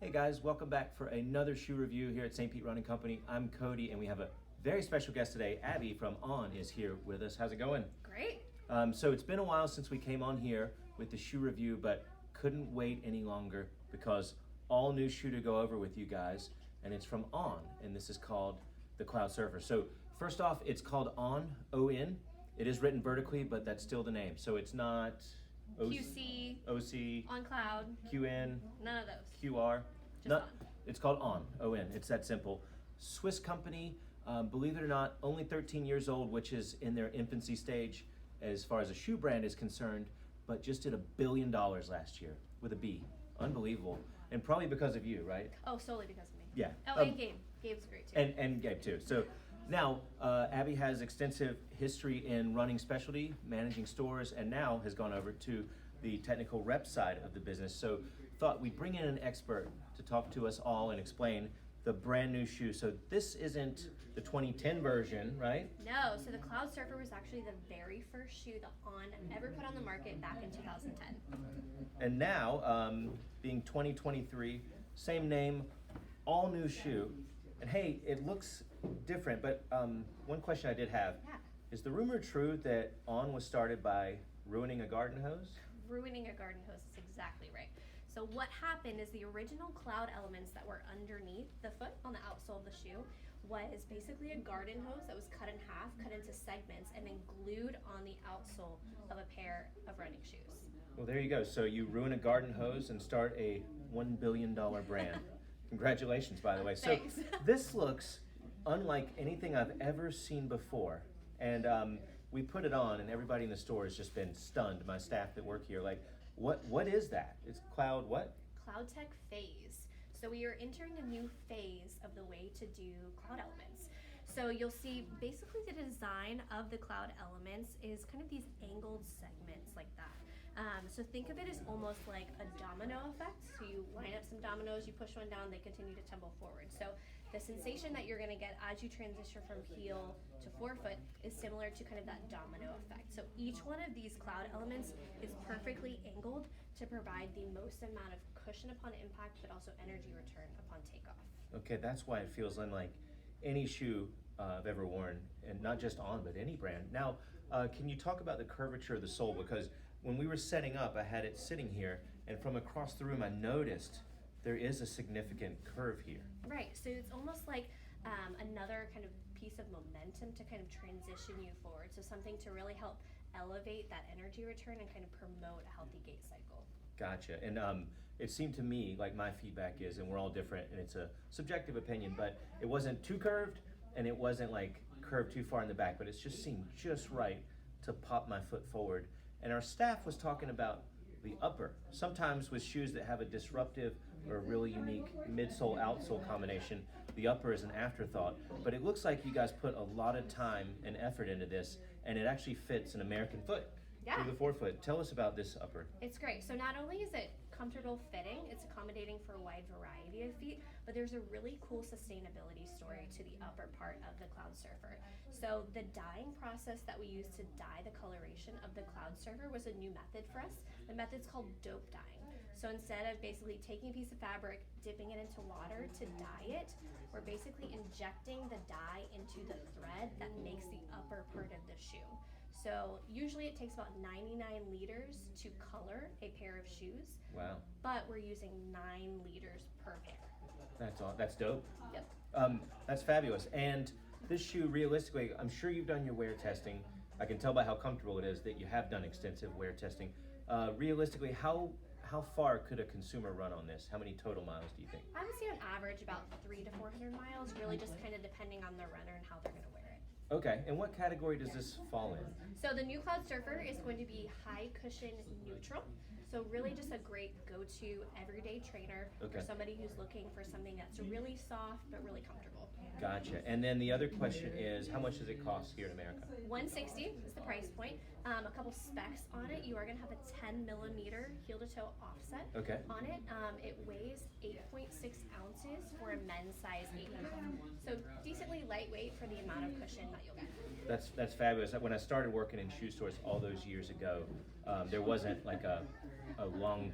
Hey guys, welcome back for another shoe review here at St. Pete Running Company. I'm Cody and we have a very special guest today. Abby from On is here with us. How's it going? Great. So it's been a while since we came on here with the shoe review, but couldn't wait any longer because all new shoe to go over with you guys, and it's from On, and this is called the Cloudsurfer. So first off, it's called On, O-N. It is written vertically, but that's still the name. So it's not QC, OC, On Cloud, QN, none of those. QR. Just On. It's called On, O-N. It's that simple. Swiss company, believe it or not, only 13 years old, which is in their infancy stage as far as a shoe brand is concerned, but just did $1 billion last year with a B. Unbelievable. And probably because of you, right? Oh, solely because of me. Yeah. Oh, and Gabe. Gabe's great too. And Gabe too. So now Abby has extensive history in running specialty, managing stores, and now has gone over to the technical rep side of the business. So thought we'd bring in an expert to talk to us all and explain the brand new shoe. So this isn't the 2010 version, right? No, so the Cloudsurfer was actually the very first shoe that On ever put on the market back in 2010. And now, being 2023, same name, all new shoe. And hey, it looks different, but one question I did have, Yeah. is the rumor true that On was started by ruining a garden hose? Ruining a garden hose is exactly right. So what happened is the original cloud elements that were underneath the foot on the outsole of the shoe was basically a garden hose that was cut in half, cut into segments, and then glued on the outsole of a pair of running shoes. Well, there you go. So you ruin a garden hose and start a $1 billion brand. Congratulations, by the way. So Thanks. this looks unlike anything I've ever seen before. And we put it on and everybody in the store has just been stunned. My staff that work here, like, what is that? It's Cloud what? CloudTec Phase. So we are entering a new phase of the way to do cloud elements. So you'll see basically the design of the cloud elements is kind of these angled segments like that. So think of it as almost like a domino effect. So you line up some dominoes, you push one down, they continue to tumble forward. So the sensation that you're going to get as you transition from heel to forefoot is similar to kind of that domino effect. So each one of these cloud elements is perfectly angled to provide the most amount of cushion upon impact, but also energy return upon takeoff. Okay, that's why it feels unlike any shoe I've ever worn, and not just On, but any brand. Now, can you talk about the curvature of the sole? Because when we were setting up, I had it sitting here, and from across the room, I noticed there is a significant curve here. Right, so it's almost like another kind of piece of momentum to kind of transition you forward. So something to really help elevate that energy return and kind of promote a healthy gait cycle. Gotcha. And it seemed to me like my feedback is, and we're all different, and it's a subjective opinion, but it wasn't too curved, and it wasn't like curved too far in the back, but it's just seemed just right to pop my foot forward. And our staff was talking about the upper. Sometimes with shoes that have a disruptive or a really unique midsole outsole combination, the upper is an afterthought. But it looks like you guys put a lot of time and effort into this, and it actually fits an American foot through the forefoot. Tell us about this upper. It's great. So not only is it comfortable fitting, it's accommodating for a wide variety of feet, but there's a really cool sustainability story to the upper part of the Cloudsurfer. So the dyeing process that we used to dye the coloration of the Cloudsurfer was a new method for us. The method's called dope dyeing. So instead of basically taking a piece of fabric, dipping it into water to dye it, we're basically injecting the dye into the thread that makes the upper part of the shoe. So usually it takes about 99 liters to color a pair of shoes. Wow. But we're using 9 liters per pair. That's dope. Yep. That's fabulous. And this shoe, realistically, I'm sure you've done your wear testing. I can tell by how comfortable it is that you have done extensive wear testing. Realistically, how far could a consumer run on this? How many total miles do you think? I would say on average about 300 to 400 miles, really just kind of depending on the runner and how they're going to wear it. Okay, and what category does this fall in? So the new Cloudsurfer is going to be high cushion neutral. So really just a great go-to everyday trainer for somebody who's looking for something that's really soft but really comfortable. Gotcha. And then the other question is, how much does it cost here in America? $160 is the price point. A couple specs on it. You are going to have a 10 millimeter heel to toe offset on it. It weighs 8.6 ounces for a men's size 8.5. So decently lightweight for the amount of cushion that you'll get. That's fabulous. When I started working in shoe stores all those years ago, There wasn't like a long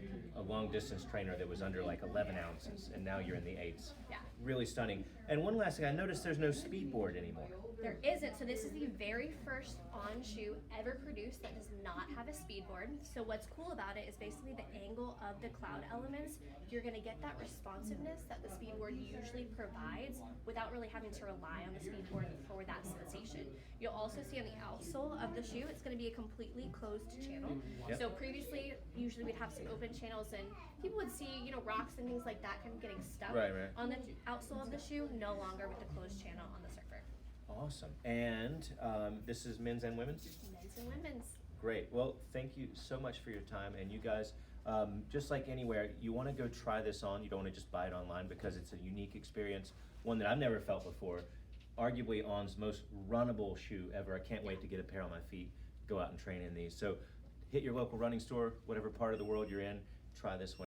distance trainer that was under like 11 ounces, and now you're in the eights. Yeah. Really stunning. And one last thing, I noticed there's no speed board anymore. There isn't. So this is the very first On shoe ever produced that does not have a speed board. So what's cool about it is basically the angle of the cloud elements. You're going to get that responsiveness that the speed board usually provides without really having to rely on the speed board for that sensation. You'll also see on the outsole of the shoe, it's going to be a completely closed channel. Yep. So previously, usually we'd have some open channels and people would see, rocks and things like that kind of getting stuck Right. on the outsole of the shoe, no longer with the closed channel on the surfer. Awesome. And this is men's and women's? Men's and women's. Great. Well, thank you so much for your time. And you guys, just like anywhere, you want to go try this on. You don't want to just buy it online because it's a unique experience, one that I've never felt before. Arguably On's most runnable shoe ever. I can't wait to get a pair on my feet, go out and train in these. So hit your local running store, whatever part of the world you're in, try this one.